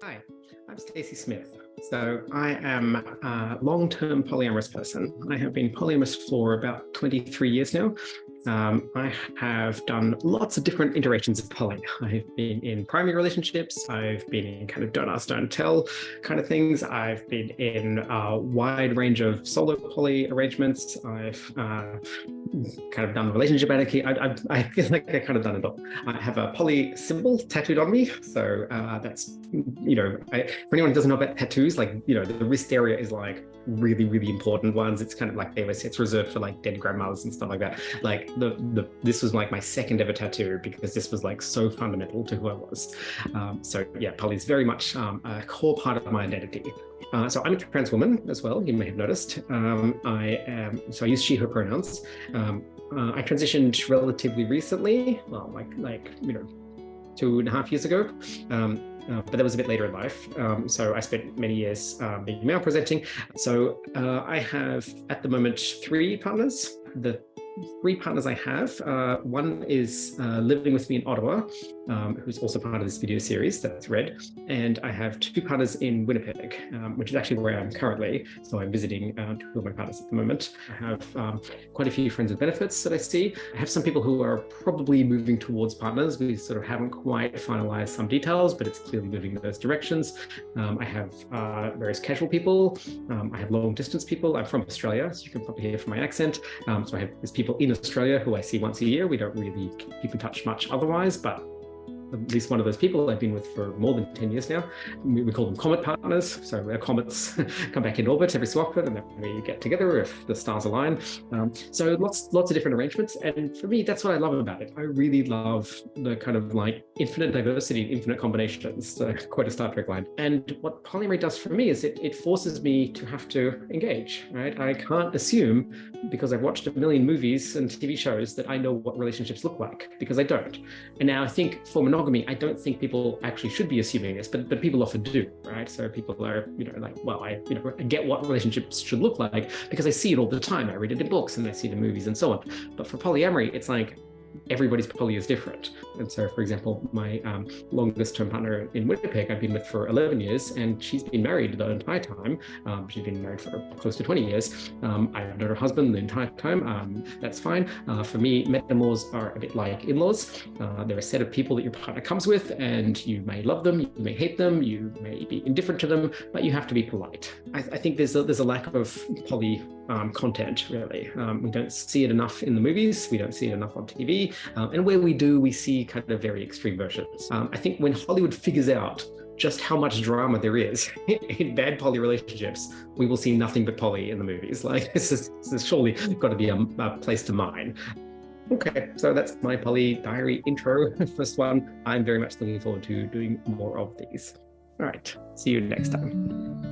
Hi, I'm Stacey Smith. So I am a long-term polyamorous person. I have been polyamorous for about 23 years now. I have done lots of different iterations of poly. I've been in primary relationships. I've been in kind of don't ask, don't tell kind of things. I've been in a wide range of solo poly arrangements. I've kind of done relationship anarchy. I feel like I've kind of done it all. I have a poly symbol tattooed on me. So that's, for anyone who doesn't know about tattoos, the wrist area is like really, really important ones. It's kind of like it's reserved for like dead grandmothers and stuff like that. Like this was like my second ever tattoo because this was like so fundamental to who I was. So yeah, poly is very much a core part of my identity. So I'm a trans woman as well, you may have noticed. So I use she, her pronouns. I transitioned relatively recently, well, like 2.5 years ago. But that was a bit later in life. So I spent many years being male presenting. So I have at the moment 3 partners. The 3 partners I have, one is living with me in Ottawa, who's also part of this video series that's Red. And I have 2 partners in Winnipeg, which is actually where I am currently. So I'm visiting 2 of my partners at the moment. I have quite a few friends with benefits that I see. I have some people who are probably moving towards partners. We sort of haven't quite finalized some details, but it's clearly moving in those directions. I have various casual people. I have long distance people. I'm from Australia, so you can probably hear from my accent. So I have these people in Australia who I see once a year. We don't really keep in touch much otherwise, but at least one of those people I've been with for more than 10 years now. We call them comet partners. So our comets come back in orbit every so often, and then we get together if the stars align. So lots of different arrangements. And for me, that's what I love about it. I really love the kind of like infinite diversity, infinite combinations, quite a Star Trek line. And what polyamory does for me is it forces me to have to engage, right? I can't assume, because I've watched a million movies and TV shows, that I know what relationships look like, because I don't. And now I think for monogamy, I don't think people actually should be assuming this, but people often do, right? So people are, I get what relationships should look like because I see it all the time. I read it in books and I see it in movies and so on. But for polyamory, it's like everybody's poly is different. And so, for example, my longest term partner in Winnipeg, I've been with for 11 years, and she's been married the entire time. She's been married for close to 20 years. I've known her husband the entire time. That's fine. For me, meta-in-laws are a bit like in-laws. They're a set of people that your partner comes with, and you may love them, you may hate them, you may be indifferent to them, but you have to be polite. I think there's a lack of poly content, really. We don't see it enough in the movies. We don't see it enough on TV. And where we do, we see kind of very extreme versions. I think when Hollywood figures out just how much drama there is in bad poly relationships, we will see nothing but poly in the movies. Like this is surely got to be a place to mine. Okay, so that's my poly diary intro. First one. I'm very much looking forward to doing more of these. All right, see you next time.